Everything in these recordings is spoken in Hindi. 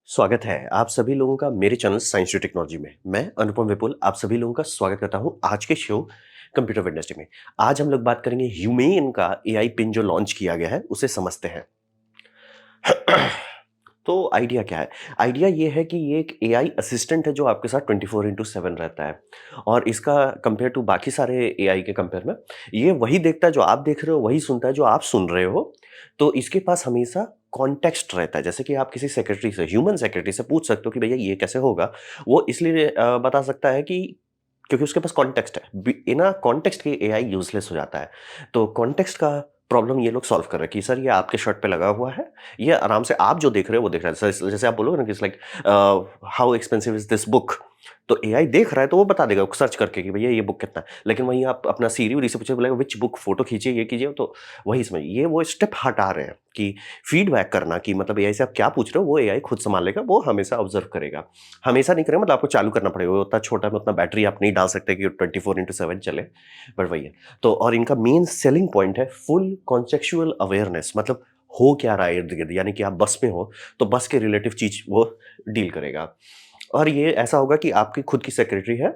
स्वागत है आप सभी लोगों का मेरे चैनल साइंस टू टेक्नोलॉजी में। मैं अनुपम विपुल आप सभी लोगों का स्वागत करता हूं आज के शो कंप्यूटर वेडनेसडे में। आज हम लोग बात करेंगे ह्यूमेन का एआई पिन जो लॉन्च किया गया है उसे समझते हैं। तो आइडिया क्या है? आइडिया ये है कि ये एक एआई असिस्टेंट है जो आपके साथ 24/7 रहता है और इसका कंपेयर टू बाकी सारे एआई के कंपेयर में ये वही देखता है जो आप देख रहे हो, वही सुनता है जो आप सुन रहे हो। तो इसके पास हमेशा कॉन्टेक्स्ट रहता है, जैसे कि आप किसी सेक्रेटरी से, ह्यूमन सेक्रेटरी से पूछ सकते हो कि भैया ये कैसे होगा। वो इसलिए बता सकता है कि क्योंकि उसके पास कॉन्टेक्स्ट है। बिना कॉन्टेक्स्ट के एआई यूजलेस हो जाता है। तो कॉन्टेक्स्ट का प्रॉब्लम ये लोग सॉल्व कर रहे हैं कि सर ये आपके शर्ट पे लगा हुआ है, ये आराम से आप जो देख रहे हो वो देख रहा है। जैसे आप बोलोगे ना कि like how expensive is this book, तो एआई देख रहा है तो वो बता देगा सर्च करके कि भैया ये बुक कितना है। लेकिन वहीं आप अपना सीरी उरी से पूछे, बोलेगा विच बुक, फोटो खींचिए, ये कीजिए। तो वही समझ, ये वो स्टेप हटा रहे हैं कि फीडबैक करना कि मतलब एआई से आप क्या पूछ रहे हो वो एआई खुद संभाल लेगा, वो हमेशा ऑब्जर्व करेगा। हमेशा नहीं करेगा, मतलब आपको चालू करना पड़ेगा। वो उतना छोटा में उतना बैटरी आप नहीं डाल सकते कि 24/7 चले, बट वही है। तो और इनका मेन सेलिंग पॉइंट है फुल कॉन्टेक्चुअल अवेयरनेस। मतलब हो क्या रहा है इर्द गिर्द, यानी कि आप बस में हो तो बस के रिलेटिव चीज वो डील करेगा। और ये ऐसा होगा कि आपकी खुद की सेक्रेटरी है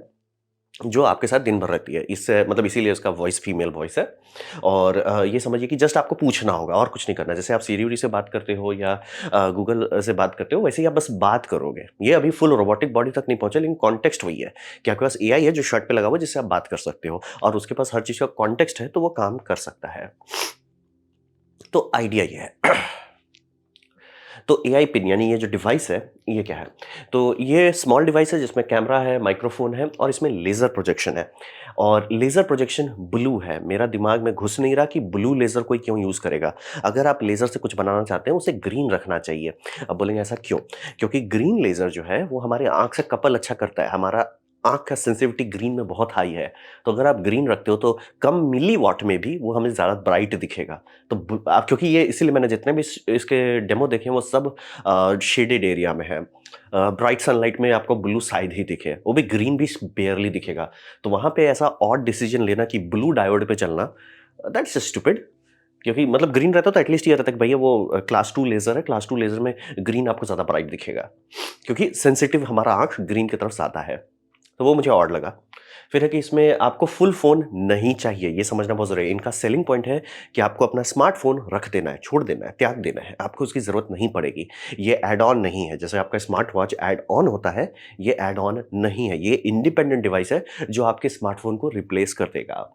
जो आपके साथ दिन भर रहती है। इससे मतलब इसीलिए उसका वॉइस फीमेल वॉइस है। और ये समझिए कि जस्ट आपको पूछना होगा और कुछ नहीं करना। जैसे आप सीरी उरी से बात करते हो या गूगल से बात करते हो, वैसे ही आप बस बात करोगे। ये अभी फुल रोबोटिक बॉडी तक नहीं पहुंचा, लेकिन कॉन्टेक्स्ट वही है कि आपके पास एआई है जो शर्ट पे लगा हुआ है जिससे आप बात कर सकते हो और उसके पास हर चीज का कॉन्टेक्स्ट है तो वो काम कर सकता है। तो आइडिया ये है। तो एआई पिन यानी ये जो डिवाइस है ये क्या है? तो ये स्मॉल डिवाइस है जिसमें कैमरा है, माइक्रोफोन है और इसमें लेज़र प्रोजेक्शन है। और लेज़र प्रोजेक्शन ब्लू है। मेरा दिमाग में घुस नहीं रहा कि ब्लू लेज़र कोई क्यों यूज़ करेगा। अगर आप लेज़र से कुछ बनाना चाहते हैं उसे ग्रीन रखना चाहिए। अब बोलेंगे ऐसा क्यों? क्योंकि ग्रीन लेज़र जो है वो हमारे आँख से कपल अच्छा करता है। हमारा आँख का सेंसिटिविटी ग्रीन में बहुत हाई है। तो अगर आप ग्रीन रखते हो तो कम मिलीवॉट में भी वो हमें ज़्यादा ब्राइट दिखेगा। तो आप, क्योंकि ये इसीलिए मैंने जितने भी इसके डेमो देखे हैं वो सब शेडेड एरिया में है। ब्राइट सनलाइट में आपको ब्लू शायद ही दिखे, वो भी ग्रीन भी बेयरली दिखेगा। तो वहाँ पे ऐसा ऑड डिसीजन लेना कि ब्लू डायोड पे चलना, दैट्स स्टूपिड। क्योंकि मतलब ग्रीन रहता तो एटलीस्ट ये रहता कि भैया वो क्लास 2 लेज़र है, क्लास 2 लेज़र में ग्रीन आपको ज़्यादा ब्राइट दिखेगा। क्योंकि सेंसिटिव हमारा आँख ग्रीन की तरफ ज़्यादा है। तो वो मुझे ऑड लगा। फिर है कि इसमें आपको फुल फ़ोन नहीं चाहिए, ये समझना बहुत ज़रूरी है। इनका सेलिंग पॉइंट है कि आपको अपना स्मार्टफ़ोन रख देना है, छोड़ देना है, त्याग देना है, आपको उसकी ज़रूरत नहीं पड़ेगी। ये ऐड ऑन नहीं है, जैसे आपका स्मार्ट वॉच ऐड ऑन होता है, ये ऐड ऑन नहीं है। ये इंडिपेंडेंट डिवाइस है जो आपके स्मार्टफ़ोन को रिप्लेस कर देगा।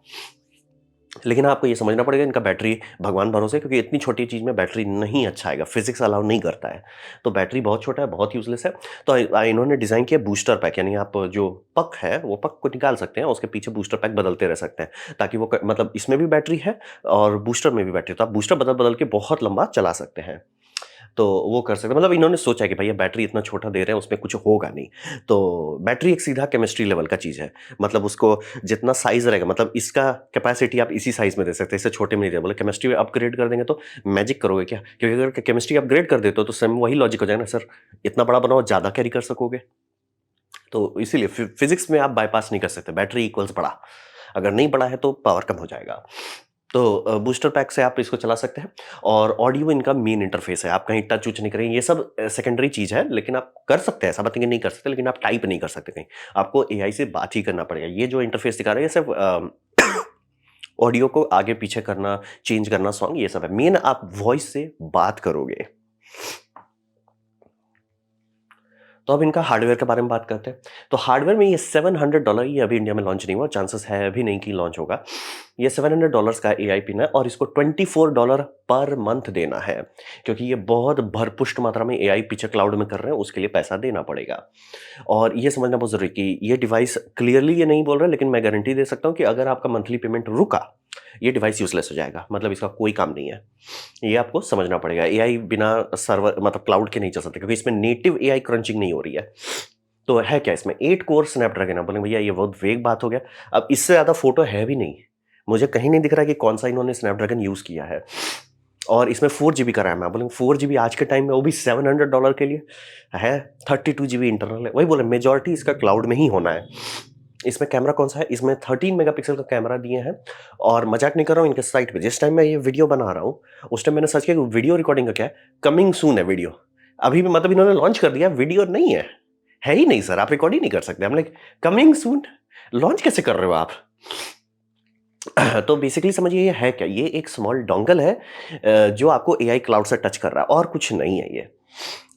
लेकिन आपको ये समझना पड़ेगा इनका बैटरी भगवान भरोसे, क्योंकि इतनी छोटी चीज़ में बैटरी नहीं अच्छा आएगा, फिज़िक्स अलाउ नहीं करता है। तो बैटरी बहुत छोटा है, बहुत यूज़लेस है। तो इन्होंने डिज़ाइन किया बूस्टर पैक, यानी आप जो पक है, वो पक को निकाल सकते हैं, उसके पीछे बूस्टर पैक बदलते रह सकते हैं, ताकि वो मतलब इसमें भी बैटरी है और बूस्टर में भी बैटरी, तो आप बूस्टर बदल-बदल के बहुत लंबा चला सकते हैं। तो वो कर सकते हैं, मतलब इन्होंने सोचा है कि भैया बैटरी इतना छोटा दे रहे हैं उसमें कुछ होगा नहीं। तो बैटरी एक सीधा केमिस्ट्री लेवल का चीज़ है। मतलब उसको जितना साइज़ रहेगा, मतलब इसका कैपेसिटी आप इसी साइज़ में दे सकते हैं, इससे छोटे में नहीं दे। बोले केमिस्ट्री अपग्रेड कर देंगे तो मैजिक करोगे क्या? क्योंकि अगर केमिस्ट्री अपग्रेड कर देते हो तो सेम वही लॉजिक हो जाएगा ना, सर इतना बड़ा बनाओ, ज़्यादा कैरी कर सकोगे। तो इसीलिए फिज़िक्स में आप बायपास नहीं कर सकते, बैटरी इक्वल्स बड़ा। अगर नहीं बड़ा है तो पावर कम हो जाएगा। तो बूस्टर पैक से आप इसको चला सकते हैं। और ऑडियो इनका मेन इंटरफेस है, आप कहीं टच वच नहीं करेंगे, ये सब सेकेंडरी चीज़ है। लेकिन आप कर सकते हैं, ऐसा बात नहीं कि नहीं कर सकते, लेकिन आप टाइप नहीं कर सकते कहीं। आपको एआई से बात ही करना पड़ेगा। ये जो इंटरफेस दिखा रहे हैं ये सिर्फ ऑडियो को आगे पीछे करना, चेंज करना सॉन्ग, ये सब है। मेन आप वॉइस से बात करोगे। तो अब इनका हार्डवेयर के बारे में बात करते हैं। तो हार्डवेयर में ये $700, ये अभी इंडिया में लॉन्च नहीं हुआ, चांसेस है अभी नहीं कि लॉन्च होगा। ये $700 का एआई पिन है और इसको $24 पर मंथ देना है, क्योंकि ये बहुत भरपुष्ट मात्रा में एआई पीछे क्लाउड में कर रहे हैं, उसके लिए पैसा देना पड़ेगा। और ये समझना बहुत ज़रूरी है कि ये डिवाइस क्लियरली ये नहीं बोल रहा है, लेकिन मैं गारंटी दे सकता हूँ कि अगर आपका मंथली पेमेंट रुका, ये डिवाइस यूज़लेस हो जाएगा, मतलब इसका कोई काम नहीं है। ये आपको समझना पड़ेगा। एआई बिना सर्वर मतलब क्लाउड के नहीं चल सकते, क्योंकि इसमें नेटिव एआई क्रंचिंग नहीं हो रही है। तो है क्या इसमें 8 कोर स्नैपड्रैगन है। बोले भैया ये बहुत वेग बात हो गया। अब इससे ज़्यादा फोटो है भी नहीं। मुझे कहीं नहीं दिख रहा कि कौन सा इन्होंने स्नैपड्रैगन यूज़ किया है। और इसमें 4 जीबी का रैम है। बोले 4 जीबी आज के टाइम में, वो भी $700 के लिए है। 32 जीबी इंटरनल है। वही बोले मेजॉरिटी इसका क्लाउड में ही होना है। इसमें कैमरा कौन सा है? इसमें 13 मेगापिक्सल का कैमरा दिए हैं। और मजाक नहीं कर रहा हूँ, इनके साइट पे जिस टाइम मैं ये वीडियो बना रहा हूँ उस टाइम मैंने सर्च किया वीडियो रिकॉर्डिंग का क्या है, कमिंग सून है वीडियो। अभी भी मतलब इन्होंने लॉन्च कर दिया, वीडियो नहीं है ही नहीं सर, आप रिकॉर्ड ही नहीं कर सकते। हम लाइक कमिंग सून, लॉन्च कैसे कर रहे हो आप? तो बेसिकली समझिए ये है क्या? ये एक स्मॉल डोंगल है जो आपको एआई क्लाउड से टच कर रहा है और कुछ नहीं है ये।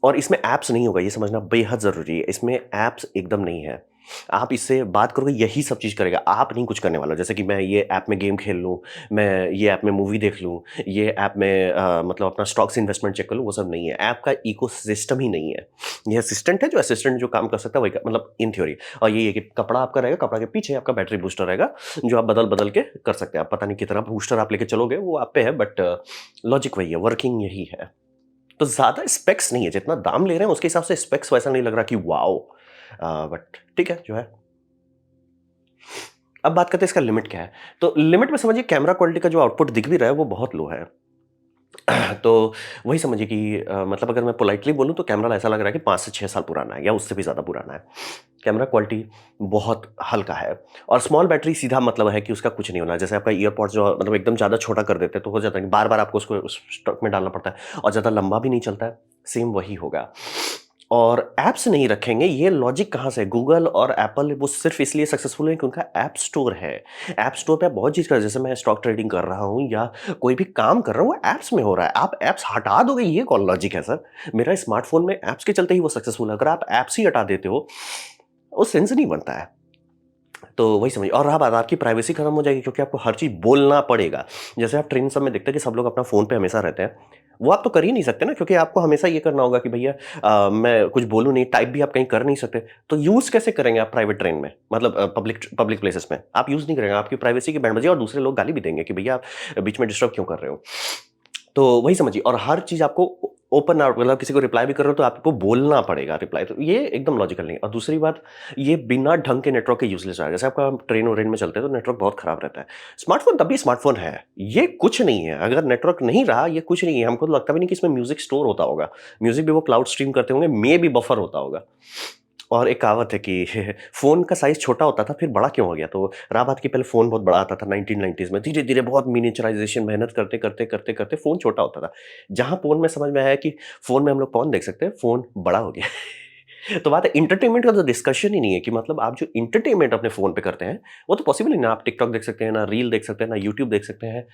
और इसमें ऐप्स नहीं होगा, ये समझना बेहद ज़रूरी है। इसमें ऐप्स एकदम नहीं है। आप इससे बात करोगे यही सब चीज़ करेगा, आप नहीं कुछ करने वाला हो। जैसे कि मैं ये ऐप में गेम खेल लूँ, मैं ये ऐप में मूवी देख लूँ, ये ऐप में मतलब अपना स्टॉक्स इन्वेस्टमेंट चेक कर लूँ, वो सब नहीं है। ऐप का इकोसिस्टम ही नहीं है। ये असिस्टेंट है, जो असिस्टेंट जो काम कर सकता है वही मतलब इन थ्योरी। और ये है कि कपड़ा आपका रहेगा, कपड़ा के पीछे आपका बैटरी बूस्टर रहेगा, जो आप बदल-बदल के कर सकते हैं। आप पता नहीं कितना बूस्टर आप लेके चलोगे, वो आप पे है, बट लॉजिक वही है, वर्किंग यही है। तो ज़्यादा स्पेक्स नहीं है, जितना दाम ले रहे हैं उसके हिसाब से स्पेक्स वैसा नहीं लग रहा कि वॉव! बट ठीक है, जो है। अब बात करते हैं इसका लिमिट क्या है? तो लिमिट में समझिए कैमरा क्वालिटी का जो आउटपुट दिख भी रहा है वो बहुत लो है। तो वही समझिए कि मतलब अगर मैं पोलाइटली बोलूँ तो कैमरा ऐसा लग रहा है कि 5 से 6 साल पुराना है या उससे भी ज़्यादा पुराना है। कैमरा क्वालिटी बहुत हल्का है और स्मॉल बैटरी सीधा मतलब है कि उसका कुछ नहीं होना है। जैसे आपका ईयरपॉड्स जो मतलब एकदम ज़्यादा छोटा कर देते हैं तो हो जाता है कि बार-बार आपको उसको उस स्टॉक में डालना पड़ता है और ज़्यादा लंबा भी नहीं चलता है। सेम वही होगा। और ऐप्स नहीं रखेंगे, ये लॉजिक कहाँ से है? गूगल और एप्पल वो सिर्फ़ इसलिए सक्सेसफुल है कि उनका ऐप स्टोर है। ऐप स्टोर पे आप बहुत चीज़ कर, जैसे मैं स्टॉक ट्रेडिंग कर रहा हूँ या कोई भी काम कर रहा हूँ, वो ऐप्स में हो रहा है। आप ऐप्स हटा दोगे, ये कौन लॉजिक है सर? मेरा स्मार्टफ़ोन में ऐप्स के चलते ही वो सक्सेसफुल है। अगर आप ऐप्स ही हटा देते हो, वो सेंस नहीं बनता है। तो वही समझिए और रहा बात, आपकी प्राइवेसी खत्म हो जाएगी क्योंकि आपको हर चीज़ बोलना पड़ेगा। जैसे आप ट्रेन सब में देखते हैं कि सब लोग अपना फ़ोन पे हमेशा रहते हैं। वो आप तो कर ही नहीं सकते ना, क्योंकि आपको हमेशा ये करना होगा कि भैया मैं कुछ बोलूँ नहीं, टाइप भी आप कहीं कर नहीं सकते। तो यूज़ कैसे करेंगे आप प्राइवेट ट्रेन में? मतलब पब्लिक पब्लिक प्लेसेस में? आप यूज़ नहीं करेंगे, आपकी प्राइवेसी की बैंड बजेगी और दूसरे लोग गाली भी देंगे कि भैया आप बीच में डिस्टर्ब क्यों कर रहे हो? तो वही समझिए और हर चीज़ आपको ओपन आउट, मतलब किसी को रिप्लाई भी कर रहे हो तो आपको बोलना पड़ेगा रिप्लाई, तो ये एकदम लॉजिकल नहीं है। और दूसरी बात, ये बिना ढंग के नेटवर्क के यूज़लेस है। जैसे आपका ट्रेन वरेन में चलते हैं तो नेटवर्क बहुत खराब रहता है। स्मार्टफ़ोन तब भी स्मार्टफ़ोन है, ये कुछ नहीं है। अगर नेटवर्क नहीं रहा, ये कुछ नहीं है। हमको तो लगता भी नहीं कि इसमें म्यूज़िक स्टोर होता होगा। म्यूज़िक भी वो क्लाउड स्ट्रीम करते होंगे, मेबी बफर होता होगा। और एक कहावत है कि फ़ोन का साइज़ छोटा होता था, फिर बड़ा क्यों हो गया? तो रहा बात कि पहले फ़ोन बहुत बड़ा आता था 1990s में, धीरे-धीरे बहुत मिनिएचराइज़ेशन मेहनत करते फ़ोन छोटा होता था। जहाँ फ़ोन में समझ में आया कि फ़ोन में हम लोग पोर्न देख सकते हैं, फ़ोन बड़ा हो गया। तो बात है एंटरटेनमेंट का तो डिस्कशन ही नहीं है कि मतलब आप जो एंटरटेनमेंट अपने फ़ोन पे करते हैं, वो तो पॉसिबल ही नहीं है। आप टिकटॉक देख सकते हैं, ना रील देख सकते हैं, ना यूट्यूब देख सकते हैं।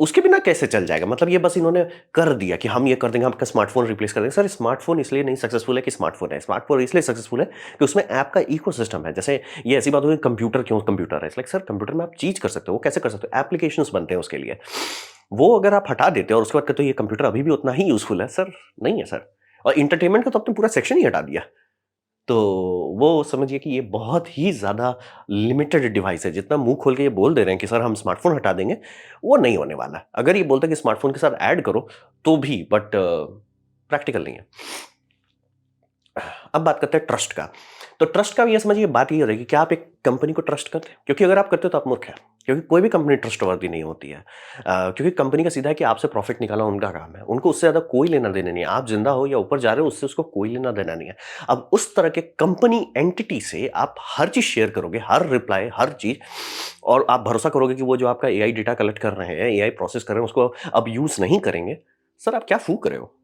उसके बिना कैसे चल जाएगा? मतलब ये बस इन्होंने कर दिया कि हम ये कर देंगे, आपका स्मार्टफ़ोन रिप्लेस कर देंगे। सर स्मार्टफ़ोन इसलिए नहीं सक्सेसफुल है कि स्मार्टफ़ोन है। स्मार्टफ़ोन इसलिए सक्सेसफुल है कि उसमें ऐप का इकोसिस्टम है। जैसे ये ऐसी बात हो गई, कंप्यूटर क्यों कंप्यूटर है? इट्स लाइक सर कंप्यूटर में आप चीज़ कर सकते हो, वो कैसे कर सकते हो? एप्लीकेशंस बनते हैं उसके लिए। वो अगर आप हटा देते हो और उसके बाद कहते हो ये कंप्यूटर अभी भी उतना ही यूज़फुल है, सर नहीं है सर। और एंटरटेनमेंट का तो आपने पूरा सेक्शन ही हटा दिया। तो वो समझिए कि ये बहुत ही ज़्यादा लिमिटेड डिवाइस है। जितना मुँह खोल के ये बोल दे रहे हैं कि सर हम स्मार्टफ़ोन हटा देंगे, वो नहीं होने वाला है। अगर ये बोलते हैं कि स्मार्टफ़ोन के साथ ऐड करो, तो भी, बट प्रैक्टिकल नहीं है। अब बात करते हैं ट्रस्ट का। तो ट्रस्ट का भी ये समझिए, बात ये हो रही है कि क्या आप एक कंपनी को ट्रस्ट करते हैं? क्योंकि अगर आप करते हो तो आप मूर्ख हैं। क्योंकि कोई भी कंपनी ट्रस्टवर्दी नहीं होती है। क्योंकि कंपनी का सीधा है कि आपसे प्रॉफ़िट निकालना उनका काम है। उनको उससे ज़्यादा कोई लेना-देना नहीं है। आप ज़िंदा हो या ऊपर जा रहे हो, उससे उसको कोई लेना-देना नहीं है। अब उस तरह के कंपनी एंटिटी से आप हर चीज़ शेयर करोगे, हर रिप्लाई, हर चीज़, और आप भरोसा करोगे कि वो जो आपका एआई डेटा कलेक्ट कर रहे हैं, एआई प्रोसेस कर रहे हैं, उसको अब यूज़ नहीं करेंगे। सर आप क्या फूँक रहे हो?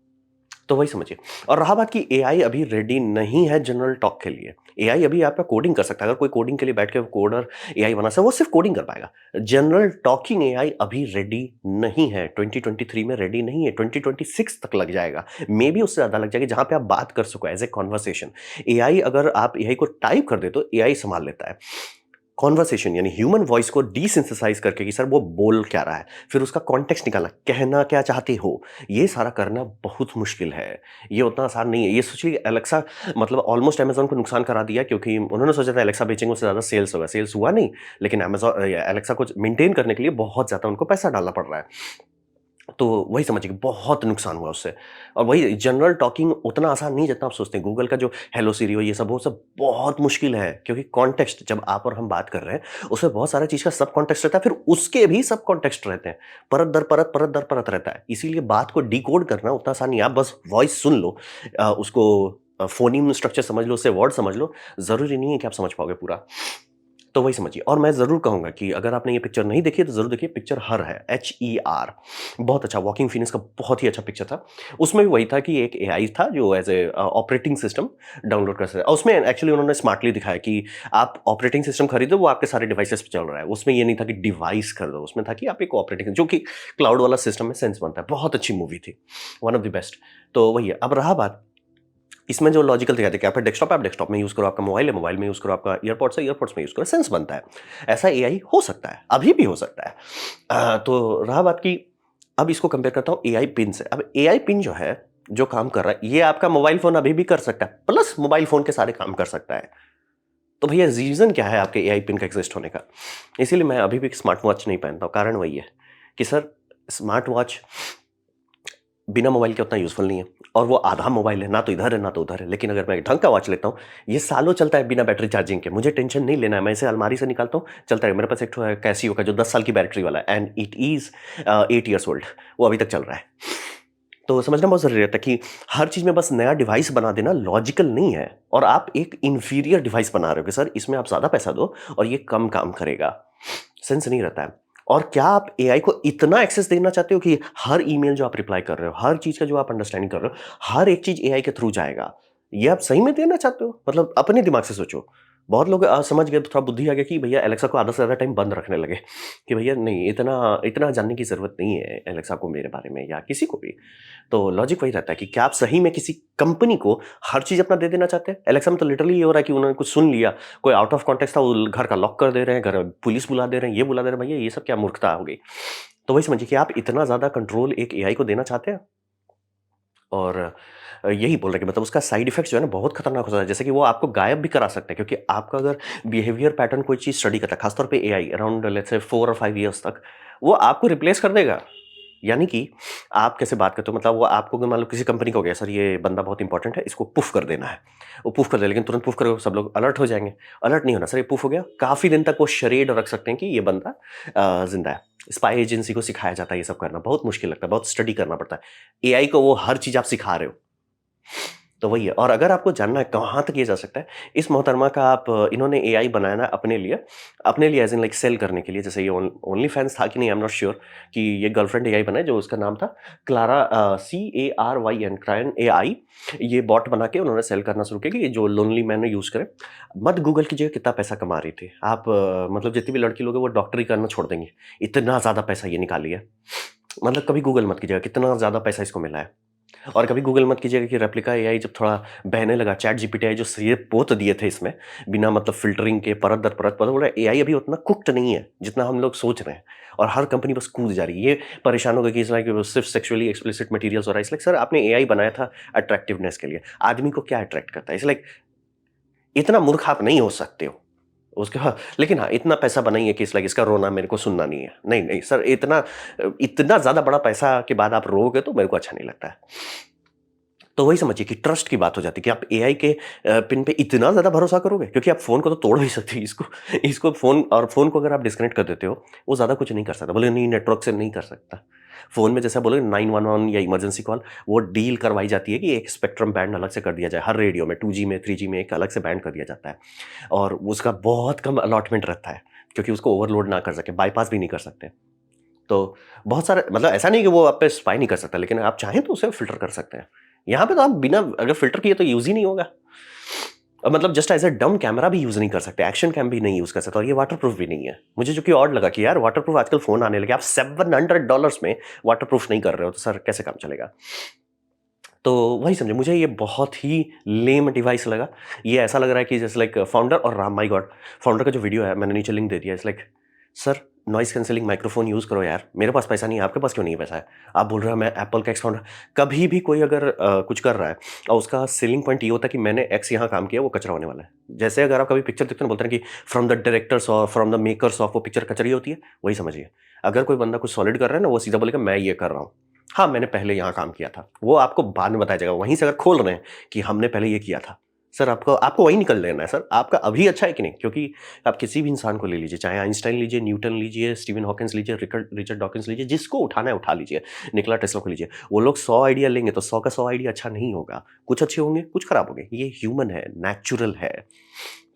तो वही समझिए। और रहा बात कि एआई अभी रेडी नहीं है जनरल टॉक के लिए। एआई अभी आपका कोडिंग कर सकता है। अगर कोई कोडिंग के लिए बैठ के कोडर एआई बना सकता है, वो सिर्फ़ कोडिंग कर पाएगा। जनरल टॉकिंग एआई अभी रेडी नहीं है। 2023 में रेडी नहीं है, 2026 तक लग जाएगा। मेबी उससे ज़्यादा लग जाएगा, जहाँ पे आप बात कर सको एज़ ए कन्वर्सेशन। एआई अगर आप एआई को टाइप कर दे तो एआई सँभाल लेता है। कॉन्वर्सेशन यानी ह्यूमन वॉइस को डीसिंथेसाइज़ करके कि सर वो बोल क्या रहा है, फिर उसका कॉन्टेक्स्ट निकालना, कहना क्या चाहते हो, ये सारा करना बहुत मुश्किल है। ये उतना आसान नहीं है। ये सोचिए एलेक्सा मतलब ऑलमोस्ट अमेज़न को नुकसान करा दिया, क्योंकि उन्होंने सोचा था एलेक्सा बेचेंगे, उससे ज़्यादा सेल्स होगा। सेल्स हुआ नहीं, लेकिन एलेक्सा को मेंटेन करने के लिए बहुत ज़्यादा उनको पैसा डालना पड़ रहा है। तो वही समझिए कि बहुत नुकसान हुआ उससे। और वही जनरल टॉकिंग उतना आसान नहीं जितना आप सोचते हैं। गूगल का जो हेलो सिरी हो, ये सब, वो सब बहुत मुश्किल है, क्योंकि कॉन्टेक्स्ट जब आप और हम बात कर रहे हैं, उसमें बहुत सारा चीज़ का सब कॉन्टेक्स्ट रहता है, फिर उसके भी सब कॉन्टेक्स्ट रहते हैं। परत दर परत रहता है। इसीलिए बात को डिकोड करना उतना आसान नहीं है। आप बस वॉइस सुन लो, उसको फ़ोनीम स्ट्रक्चर समझ लो, उससे वर्ड समझ लो, ज़रूरी नहीं है कि आप समझ पाओगे पूरा। तो वही समझिए और मैं ज़रूर कहूँगा कि अगर आपने ये पिक्चर नहीं देखी है तो ज़रूर देखिए, पिक्चर हर है, HER। बहुत अच्छा, वॉकिंग फीनिक्स का बहुत ही अच्छा पिक्चर था। उसमें भी वही था कि एक एआई था जो एज़ ऑपरेटिंग सिस्टम डाउनलोड कर सकता है और उसमें एक्चुअली उन्होंने स्मार्टली दिखाया कि आप ऑपरेटिंग सिस्टम खरीदो, वो आपके सारे डिवाइसेज़ पे चल रहा है। उसमें ये नहीं था कि डिवाइस खरीदो, उसमें था कि आप एक ऑपरेटिंग जो कि क्लाउड वाला सिस्टम में सेंस बनता है। बहुत अच्छी मूवी थी, वन ऑफ द बेस्ट। तो वही है। अब रहा बात इसमें जो लॉजिकल दिखाते हैं कि आपका डेस्कटॉप है, आप डेस्कटॉप में यूज़ करो, आपका मोबाइल है, मोबाइल में यूज़ करो, आपका ईयरपॉड्स है, ईयरपॉड्स में यूज़ करो, सेंस बनता है। ऐसा एआई हो सकता है, अभी भी हो सकता है। तो रहा बात कि अब इसको कंपेयर करता हूँ एआई पिन से। अब एआई पिन जो है, जो काम कर रहा है, ये आपका मोबाइल फ़ोन अभी भी कर सकता है, प्लस मोबाइल फ़ोन के सारे काम कर सकता है। तो भैया रीज़न क्या है आपके एआई पिन का एक्ज़िस्ट होने का? इसीलिए मैं अभी भी स्मार्ट वॉच नहीं पहनता हूँ, कारण वही है कि सर स्मार्ट वॉच बिना मोबाइल के उतना यूज़फुल नहीं है और वो आधा मोबाइल है, ना तो इधर है, ना तो उधर है। लेकिन अगर मैं एक ढंग का वॉच लेता हूँ, ये सालों चलता है बिना बैटरी चार्जिंग के, मुझे टेंशन नहीं लेना है, मैं इसे अलमारी से निकालता हूँ, चलता है। मेरे पास एक ठो है कैसियो का जो 10 साल की बैटरी वाला है and it is 8 years old, वो अभी तक चल रहा है। तो समझना बहुत ज़रूरी रहता है कि हर चीज़ में बस नया डिवाइस बना देना लॉजिकल नहीं है और आप एक इन्फीरियर डिवाइस बना रहे हो कि सर इसमें आप ज़्यादा पैसा दो और ये कम काम करेगा। सेंस नहीं रहता है। और क्या आप एआई को इतना एक्सेस देना चाहते हो कि हर ईमेल जो आप रिप्लाई कर रहे हो, हर चीज़ का जो आप अंडरस्टैंडिंग कर रहे हो, हर एक चीज़ एआई के थ्रू जाएगा? ये आप सही में देना चाहते हो? मतलब अपने दिमाग से सोचो। बहुत लोग समझ गए, थोड़ा बुद्धि आ गया कि भैया एलेक्सा को आधा से ज़्यादा टाइम बंद रखने लगे कि भैया नहीं, इतना इतना जानने की ज़रूरत नहीं है एलेक्सा को मेरे बारे में या किसी को भी। तो लॉजिक वही रहता है कि क्या आप सही में किसी कंपनी को हर चीज़ अपना दे देना चाहते हैं? एलेक्सा में तो लिटरली ये हो रहा है कि उन्होंने कुछ सुन लिया, कोई आउट ऑफ कॉन्टेक्स्ट था, वो घर का लॉक कर दे रहे हैं, घर पुलिस बुला दे रहे हैं, ये बुला दे रहे हैं। भैया ये सब क्या मूर्खता हो गई? तो वही समझिए कि आप इतना ज़्यादा कंट्रोल एक एआई को देना चाहते हैं? और यही बोल रहे हैं कि मतलब उसका साइड इफ़ेक्ट्स जो है ना बहुत खतरनाक हो सकता है। जैसे कि वो आपको गायब भी करा सकते हैं क्योंकि आपका अगर बिहेवियर पैटर्न कोई चीज़ स्टडी करता है, खासतौर पे एआई अराउंड लेट्स से 4 और 5 इयर्स तक, वो आपको रिप्लेस कर देगा। यानी कि आप कैसे बात करते हो, मतलब वो आपको अगर मान लो किसी कंपनी को हो गया, सर ये बंदा बहुत इंपॉर्टेंट है, इसको पुफ कर देना है। वो पुफ कर दे, लेकिन तुरंत पुफ करोगे सब लोग अलर्ट हो जाएँगे। अलर्ट नहीं होना, सर ये पुफ हो गया, काफ़ी दिन तक वो शरेड रख सकते हैं कि ये बंदा ज़िंदा है। स्पाई एजेंसी को सिखाया जाता है ये सब करना, बहुत मुश्किल लगता है, बहुत स्टडी करना पड़ता है। एआई को वो हर चीज़ आप सिखा रहे हो। तो वही है। और अगर आपको जानना है कहाँ तक ये जा सकता है, इस मोहतरमा का आप इन्होंने एआई बनाया ना अपने लिए एज़ इन लाइक सेल करने के लिए। जैसे ये ओनली फैन्स था कि नहीं, आई एम नॉट श्योर कि ये गर्लफ्रेंड एआई बना है, जो उसका नाम था क्लारा, CARYN, क्रायन एआई। ये बॉट बना के उन्होंने सेल करना शुरू किया कि ये जो लोनली मैन यूज़ करे। मत गूगल कीजिए कितना पैसा कमा रही थी। आप मतलब जितनी भी लड़की लोग हैं वो डॉक्टरी करना छोड़ देंगी, इतना ज़्यादा पैसा ये निकाली है। मतलब कभी गूगल मत कीजिएगा कितना ज़्यादा पैसा इसको मिला है। और कभी गूगल मत कीजिएगा कि रेप्लिका एआई जब थोड़ा बहने लगा, चैट जीपीटी एआई जो ये पोत दिए थे इसमें, बिना मतलब फ़िल्टरिंग के परत दर परत, पता बोला एआई अभी उतना कुक्ड नहीं है, जितना हम लोग सोच रहे हैं। और हर कंपनी बस कूद जा रही है। ये परेशान हो गए कि इट्स लाइक सिर्फ़ सेक्सुअली एक्सप्लिसिट मटीरियल्स हो रहा है। इट्स लाइक सर आपने एआई बनाया था अट्रैक्टिवनेस के लिए, आदमी को क्या अट्रैक्ट करता है? इट्स लाइक इतना मूर्ख आप नहीं हो सकते हो। उसके हाँ, लेकिन हाँ, इतना पैसा बनाइए कि इट्स लाइक इसका रोना मेरे को सुनना नहीं है। नहीं, नहीं सर, इतना ज़्यादा बड़ा पैसा के बाद आप रोओगे तो मेरे को अच्छा नहीं लगता है। तो वही समझिए कि ट्रस्ट की बात हो जाती है कि आप एआई के पिन पे इतना ज़्यादा भरोसा करोगे, क्योंकि आप फ़ोन को तो तोड़ नहीं सकते। इसको इसको फ़ोन को अगर आप डिस्कनेक्ट कर देते हो, वो ज़्यादा कुछ नहीं कर सकता। बोले नहीं, नेटवर्क से नहीं कर सकता। फ़ोन में जैसे आप बोलोगे 911 या इमरजेंसी कॉल, वो डील करवाई जाती है कि एक स्पेक्ट्रम बैंड अलग से कर दिया जाए। हर रेडियो में 2G में, 3G में एक अलग से बैंड कर दिया जाता है और उसका बहुत कम अलॉटमेंट रहता है, क्योंकि उसको ओवरलोड ना कर सके, बायपास भी नहीं कर सकते। तो बहुत सारे, मतलब ऐसा नहीं कि वो आप पे स्पाई नहीं कर सकता, लेकिन आप चाहें तो उसे फ़िल्टर कर सकते हैं। यहाँ पे तो आप बिना अगर फ़िल्टर किए तो यूज़ ही नहीं होगा। मतलब जस्ट एज़ अ डम कैमरा भी यूज़ नहीं कर सकते, एक्शन कैम भी नहीं यूज़ कर सकते और ये वाटरप्रूफ भी नहीं है। मुझे जो कि ऑड लगा कि यार वाटरप्रूफ आजकल फ़ोन आने लगे, आप $700 में वाटरप्रूफ नहीं कर रहे हो, तो सर कैसे काम चलेगा? तो वही समझिए, मुझे ये बहुत ही लेम डिवाइस लगा। ये ऐसा लग रहा है कि जैसे लाइक फाउंडर और राम माय गॉड! फाउंडर का जो वीडियो है, मैंने नीचे लिंक दे दिया। It's like sir noise cancelling microphone use करो यार, मेरे पास पैसा नहीं है, आपके पास क्यों नहीं है पैसा? आप बोल रहे हो मैं एप्पल का एक्स फाउंडर। कभी भी कोई अगर कुछ कर रहा है और उसका सेलिंग पॉइंट ये होता है कि मैंने एक्स यहाँ काम किया, वो कचरा होने वाला है। जैसे अगर आप कभी पिक्चर देखते हैं ना, बोलते हैं कि फ्रॉम द डायरेक्टर्स और फ्रॉम द मेकर्स ऑफ, वो पिक्चर कचरी होती है, वही समझिए। अगर कोई बंदा कुछ सॉलिड कर रहा है ना, वो सीधा बोलेगा मैं ये कर रहा हूँ। हाँ, मैंने पहले यहाँ काम किया था। वो आपको बाद में बताया जाएगा। वहीं से अगर खोल रहे हैं कि हमने पहले ये किया था, सर आपको आपको वही निकल लेना है सर, आपका अभी अच्छा है कि नहीं? क्योंकि आप किसी भी इंसान को ले लीजिए, चाहे आइंस्टाइन लीजिए, न्यूटन लीजिए, स्टीवन हॉकिंस लीजिए, रिकर्ड रिचर्ड डॉकिंस लीजिए, जिसको उठाना है उठा लीजिए, निकोला टेस्ला को लीजिए। वो लोग 100 आइडिया लेंगे तो 100 का 100 आइडिया अच्छा नहीं होगा। कुछ अच्छे होंगे, कुछ खराब होंगे। ये ह्यूमन है, नेचुरल है।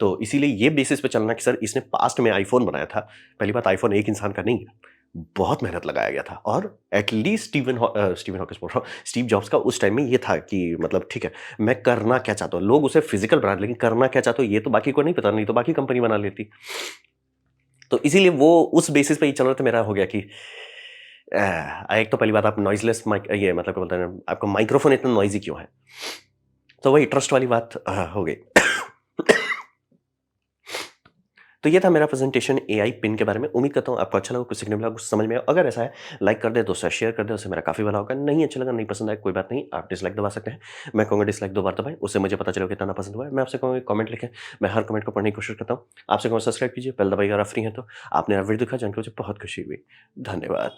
तो इसीलिए ये बेसिस पे चलना कि सर इसने पास्ट में आईफ़ोन बनाया था। पहली बात आईफ़ोन एक इंसान का नहीं है, बहुत मेहनत लगाया गया था और एटलीस्ट स्टीवन हॉकिंस बोल रहा हूँ, स्टीव जॉब्स का उस टाइम में ये था कि मतलब ठीक है, मैं करना क्या चाहता हूँ। लोग उसे फिज़िकल बना लेकिन करना क्या चाहते हो ये तो बाकी को नहीं पता, नहीं तो बाकी कंपनी बना लेती। तो इसीलिए वो उस बेसिस पे ही चल रहा था। मेरा हो गया कि एक तो पहली बात आप नॉइज़लेस माइक ये मतलब क्या बोलते हैं आपका माइक्रोफ़ोन इतना नॉइज़ी क्यों है? तो वही ट्रस्ट वाली बात हो गई। तो ये था मेरा प्रेज़ेंटेशन एआई पिन के बारे में। उम्मीद करता हूँ आपको अच्छा लगा, कुछ सीखने मिला, कुछ समझ में आया। अगर ऐसा है, लाइक कर दें, दोस्तों से शेयर कर दें, उससे मेरा काफ़ी भला होगा। नहीं अच्छा लगा, नहीं पसंद आया, कोई बात नहीं, आप डिसलाइक दबा सकते हैं। मैं कहूँगा डिसलाइक 2 बार दबाएँ, उससे मुझे पता चलेगा कितना नापसंद हुआ है। मैं आपसे कहूँगा कमेंट लिखें, मैं हर कमेंट को पढ़ने की कोशिश करता हूँ। आपसे कहूँगा सब्सक्राइब कीजिए, बेल दबाइए अगर आप फ्री हैं तो। आपने वीडियो देखा, जान के मुझे बहुत खुशी हुई। धन्यवाद।